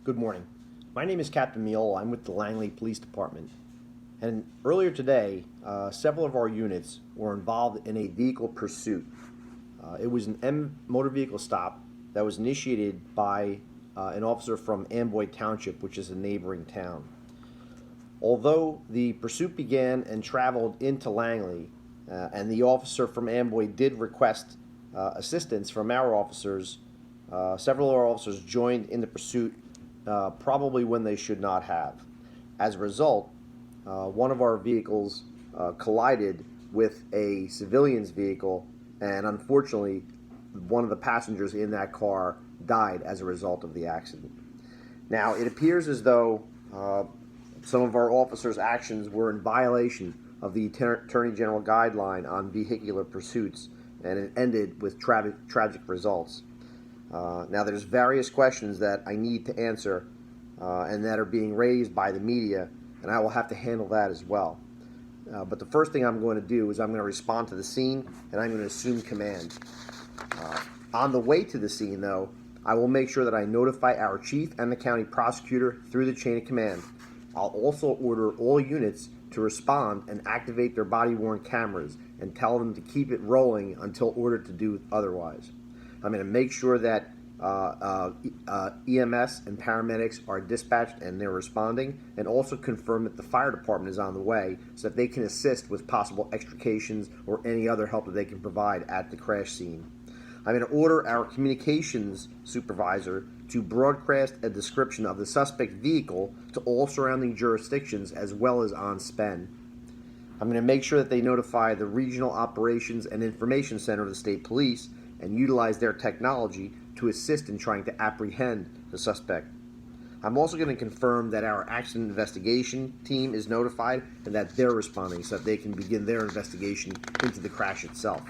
Good morning. My name is Captain Miola. I'm with the Langley Police Department. And earlier today, several of our units were involved in a vehicle pursuit. It was an M motor vehicle stop that was initiated by an officer from Amboy Township, which is a neighboring town. Although the pursuit began and traveled into Langley, and the officer from Amboy did request assistance from our officers, several of our officers joined in the pursuit probably when they should not have. As a result, one of our vehicles collided with a civilian's vehicle, and unfortunately, one of the passengers in that car died as a result of the accident. Now, it appears as though some of our officers' actions were in violation of the Attorney General guideline on vehicular pursuits, and it ended with tragic results. Now, there's various questions that I need to answer and that are being raised by the media, and I will have to handle that as well. But the first thing I'm going to do is I'm going to respond to the scene, and I'm going to assume command. On the way to the scene, though, I will make sure that I notify our chief and the county prosecutor through the chain of command. I'll also order all units to respond and activate their body-worn cameras and tell them to keep it rolling until ordered to do otherwise. I'm going to make sure that EMS and paramedics are dispatched and they're responding, and also confirm that the fire department is on the way so that they can assist with possible extrications or any other help that they can provide at the crash scene. I'm going to order our communications supervisor to broadcast a description of the suspect vehicle to all surrounding jurisdictions as well as on SPEN. I'm going to make sure that they notify the Regional Operations and Information Center of the State Police and utilize their technology to assist in trying to apprehend the suspect. I'm also going to confirm that our accident investigation team is notified and that they're responding so that they can begin their investigation into the crash itself.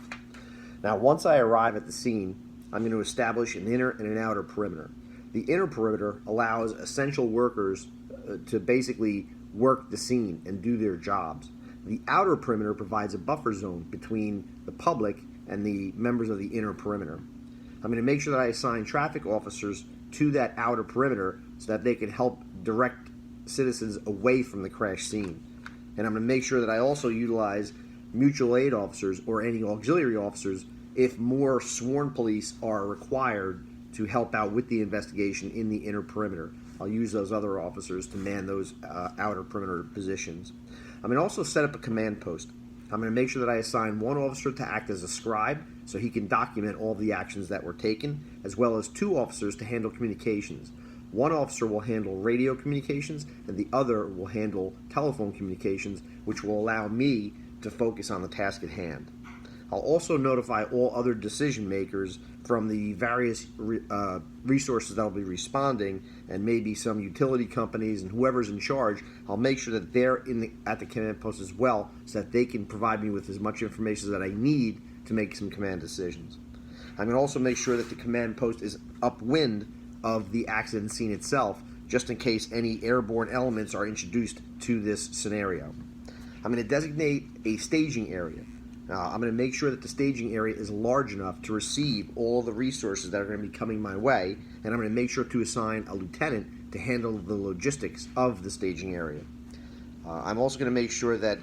Now, once I arrive at the scene, I'm going to establish an inner and an outer perimeter. The inner perimeter allows essential workers to basically work the scene and do their jobs. The outer perimeter provides a buffer zone between the public and the members of the inner perimeter. I'm going to make sure that I assign traffic officers to that outer perimeter so that they can help direct citizens away from the crash scene. And I'm going to make sure that I also utilize mutual aid officers or any auxiliary officers if more sworn police are required to help out with the investigation in the inner perimeter. I'll use those other officers to man those outer perimeter positions. I'm going to also set up a command post. I'm going to make sure that I assign one officer to act as a scribe so he can document all the actions that were taken, as well as two officers to handle communications. One officer will handle radio communications, and the other will handle telephone communications, which will allow me to focus on the task at hand. I'll also notify all other decision makers from the various resources that will be responding, and maybe some utility companies and whoever's in charge. I'll make sure that they're at the command post as well so that they can provide me with as much information that I need to make some command decisions. I'm going to also make sure that the command post is upwind of the accident scene itself, just in case any airborne elements are introduced to this scenario. I'm going to designate a staging area. I'm going to make sure that the staging area is large enough to receive all the resources that are going to be coming my way, and I'm going to make sure to assign a lieutenant to handle the logistics of the staging area. I'm also going to make sure that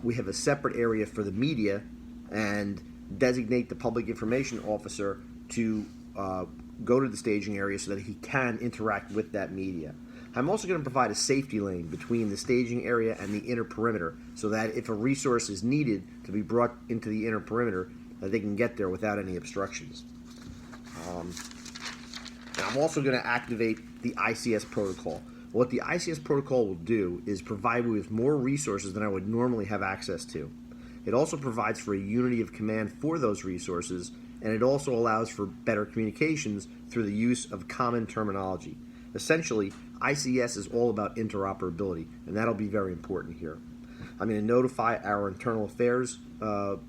we have a separate area for the media and designate the public information officer to go to the staging area so that he can interact with that media. I'm also going to provide a safety lane between the staging area and the inner perimeter so that if a resource is needed to be brought into the inner perimeter, that they can get there without any obstructions. And I'm also going to activate the ICS protocol. What the ICS protocol will do is provide me with more resources than I would normally have access to. It also provides for a unity of command for those resources, and it also allows for better communications through the use of common terminology. Essentially, ICS is all about interoperability, and that'll be very important here. I'm going to notify our internal affairs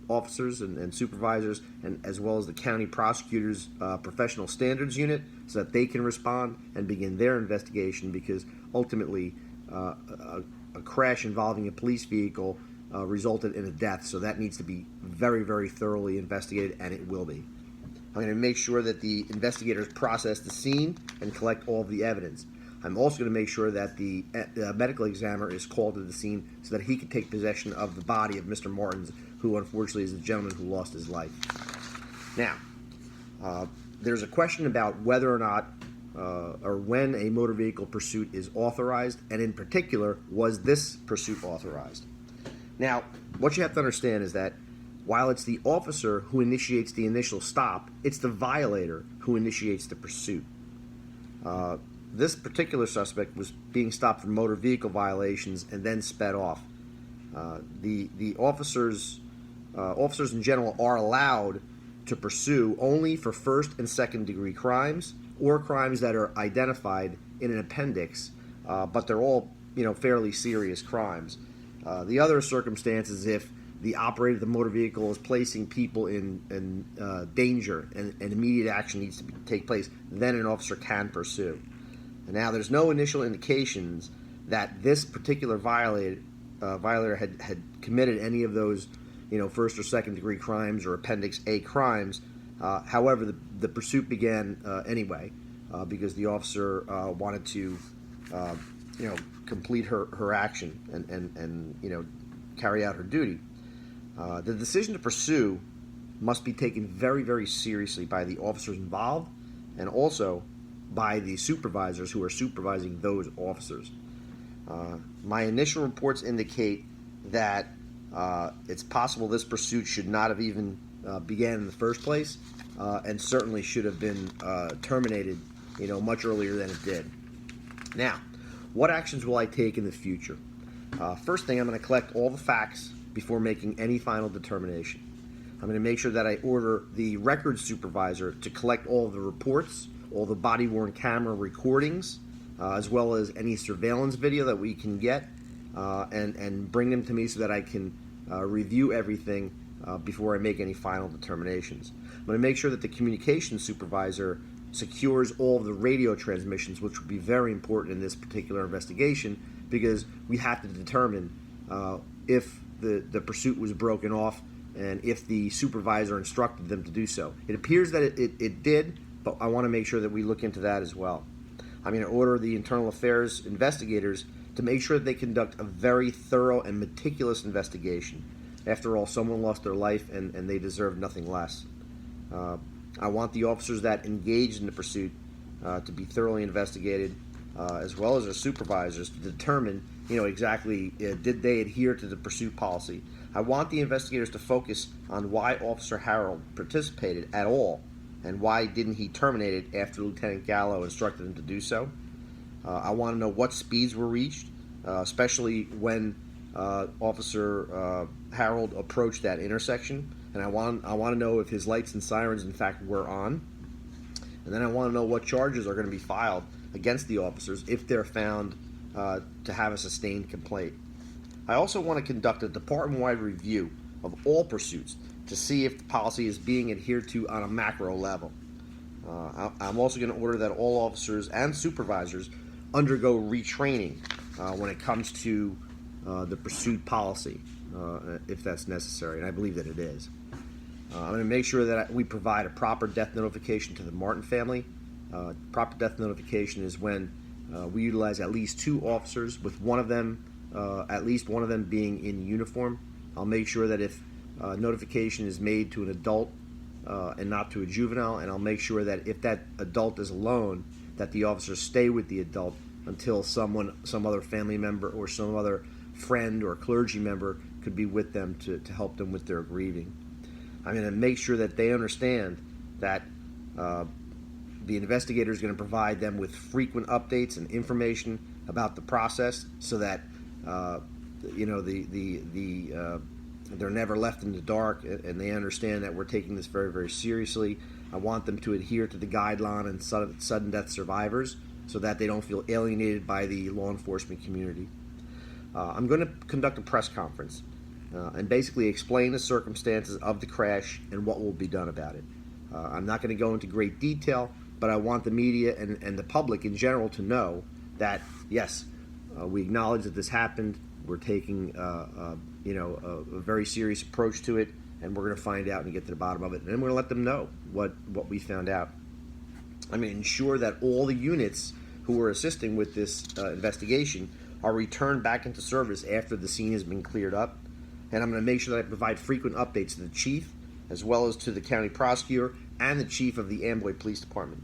officers and supervisors, and as well as the county prosecutor's professional standards unit, so that they can respond and begin their investigation, because ultimately a crash involving a police vehicle resulted in a death, so that needs to be very, very thoroughly investigated, and it will be. I'm going to make sure that the investigators process the scene and collect all of the evidence. I'm also going to make sure that the medical examiner is called to the scene so that he can take possession of the body of Mr. Martins, who unfortunately is the gentleman who lost his life. Now, there's a question about whether or not or when a motor vehicle pursuit is authorized, and in particular, was this pursuit authorized? Now, what you have to understand is that while it's the officer who initiates the initial stop, it's the violator who initiates the pursuit. This particular suspect was being stopped for motor vehicle violations and then sped off. The officers in general are allowed to pursue only for first and second degree crimes or crimes that are identified in an appendix, but they're all fairly serious crimes. The other circumstance is if the operator of the motor vehicle is placing people in danger and immediate action needs to take place, then an officer can pursue. And now there's no initial indications that this particular violator had committed any of those first or second degree crimes or Appendix A crimes. However, the pursuit began anyway because the officer wanted to complete her action and carry out her duty. The decision to pursue must be taken very, very seriously by the officers involved and also by the supervisors who are supervising those officers. My initial reports indicate that it's possible this pursuit should not have even began in the first place, and certainly should have been terminated, much earlier than it did. Now, what actions will I take in the future? First thing, I'm going to collect all the facts before making any final determination. I'm going to make sure that I order the records supervisor to collect all of the reports, all the body-worn camera recordings, as well as any surveillance video that we can get, and bring them to me so that I can review everything before I make any final determinations. I'm going to make sure that the communications supervisor secures all of the radio transmissions, which will be very important in this particular investigation because we have to determine if the pursuit was broken off and if the supervisor instructed them to do so. It appears that it did, but I want to make sure that we look into that as well. I'm going to order the internal affairs investigators to make sure that they conduct a very thorough and meticulous investigation. After all, someone lost their life and they deserve nothing less. I want the officers that engaged in the pursuit to be thoroughly investigated, as well as their supervisors to determine, exactly did they adhere to the pursuit policy. I want the investigators to focus on why Officer Harold participated at all and why didn't he terminate it after Lieutenant Gallo instructed him to do so. I want to know what speeds were reached, especially when Officer Harold approached that intersection. And I want to know if his lights and sirens, in fact, were on. And then I want to know what charges are going to be filed against the officers if they're found to have a sustained complaint. I also want to conduct a department-wide review of all pursuits to see if the policy is being adhered to on a macro level. I'm also going to order that all officers and supervisors undergo retraining when it comes to the pursuit policy, if that's necessary, and I believe that it is. I'm going to make sure that we provide a proper death notification to the Martin family. Proper death notification is when we utilize at least 2 officers, with at least one of them being in uniform. I'll make sure that if notification is made to an adult and not to a juvenile, and I'll make sure that if that adult is alone, that the officers stay with the adult until some other family member or some other friend or clergy member could be with them to help them with their grieving. I'm going to make sure that they understand that the investigator is going to provide them with frequent updates and information about the process so that they're never left in the dark, and they understand that we're taking this very, very seriously. I want them to adhere to the guideline on sudden death survivors so that they don't feel alienated by the law enforcement community. I'm going to conduct a press conference and basically explain the circumstances of the crash and what will be done about it. I'm not going to go into great detail, but I want the media and the public in general to know that, yes, we acknowledge that this happened. We're taking a very serious approach to it, and we're going to find out and get to the bottom of it. And then we're going to let them know what we found out. I'm going to ensure that all the units who are assisting with this investigation are returned back into service after the scene has been cleared up. And I'm going to make sure that I provide frequent updates to the chief, as well as to the county prosecutor and the chief of the Amboy Police Department.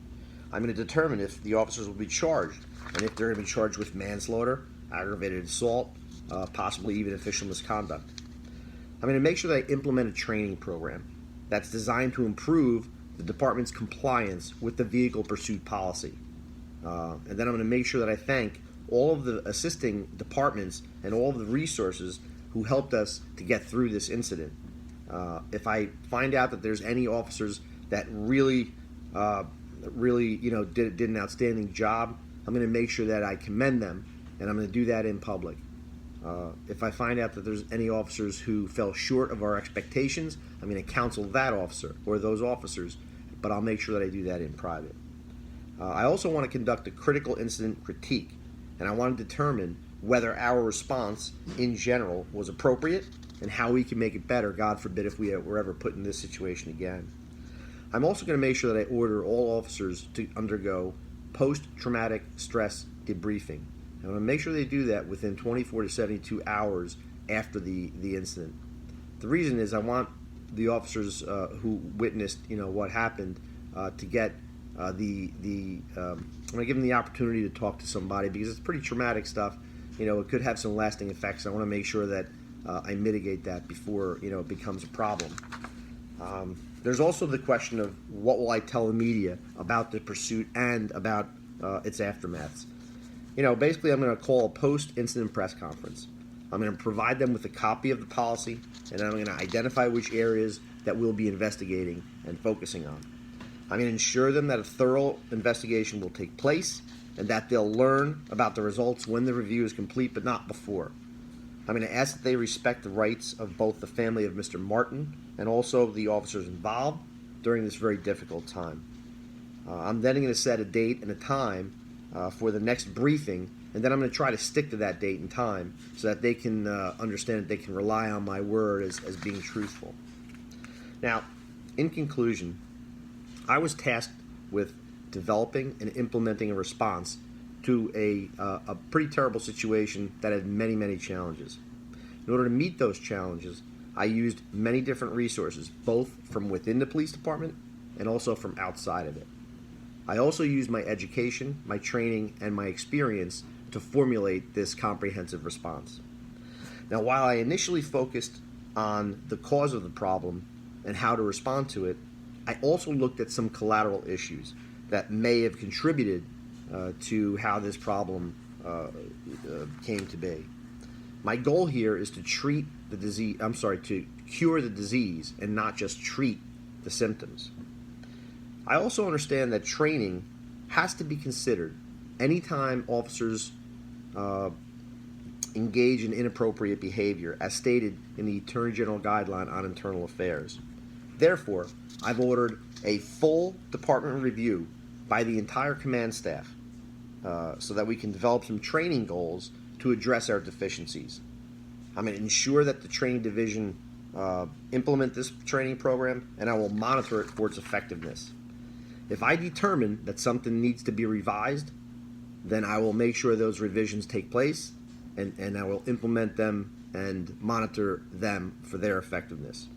I'm going to determine if the officers will be charged, and if they're going to be charged with manslaughter, aggravated assault, possibly even official misconduct. I'm going to make sure that I implement a training program that's designed to improve the department's compliance with the vehicle pursuit policy. And then I'm going to make sure that I thank all of the assisting departments and all of the resources who helped us to get through this incident. If I find out that there's any officers that really did an outstanding job, I'm going to make sure that I commend them, and I'm going to do that in public. If I find out that there's any officers who fell short of our expectations, I'm going to counsel that officer or those officers, but I'll make sure that I do that in private. I also want to conduct a critical incident critique, and I want to determine whether our response in general was appropriate and how we can make it better, God forbid, if we were ever put in this situation again. I'm also going to make sure that I order all officers to undergo post-traumatic stress debriefing. I'm going to make sure they do that within 24 to 72 hours after the incident. The reason is I want the officers who witnessed what happened to get I'm going to give them the opportunity to talk to somebody, because it's pretty traumatic stuff. It could have some lasting effects. I want to make sure that I mitigate that before it becomes a problem. There's also the question of what will I tell the media about the pursuit and about its aftermaths. Basically, I'm going to call a post-incident press conference. I'm going to provide them with a copy of the policy, and I'm going to identify which areas that we'll be investigating and focusing on. I'm going to ensure them that a thorough investigation will take place and that they'll learn about the results when the review is complete, but not before. I'm going to ask that they respect the rights of both the family of Mr. Martin and also the officers involved during this very difficult time. I'm then going to set a date and a time for the next briefing, and then I'm going to try to stick to that date and time so that they can understand that they can rely on my word as being truthful. Now, in conclusion, I was tasked with developing and implementing a response to a pretty terrible situation that had many, many challenges. In order to meet those challenges, I used many different resources, both from within the police department and also from outside of it. I also used my education, my training, and my experience to formulate this comprehensive response. Now, while I initially focused on the cause of the problem and how to respond to it, I also looked at some collateral issues that may have contributed to how this problem came to be. My goal here is to treat the disease, to cure the disease and not just treat the symptoms. I also understand that training has to be considered anytime officers engage in inappropriate behavior, as stated in the Attorney General Guideline on Internal Affairs. Therefore, I've ordered a full department review by the entire command staff so that we can develop some training goals to address our deficiencies. I'm going to ensure that the training division implement this training program, and I will monitor it for its effectiveness. If I determine that something needs to be revised, then I will make sure those revisions take place, and I will implement them and monitor them for their effectiveness.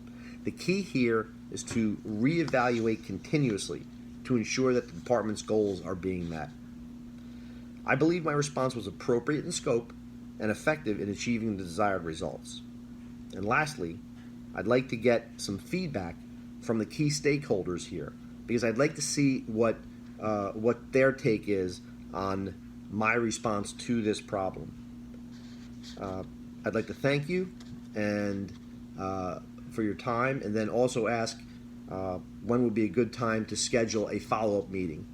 The key here is to reevaluate continuously to ensure that the department's goals are being met. I believe my response was appropriate in scope and effective in achieving the desired results. And lastly, I'd like to get some feedback from the key stakeholders here, because I'd like to see what their take is on my response to this problem. I'd like to thank you and for your time, and then also ask when would be a good time to schedule a follow-up meeting.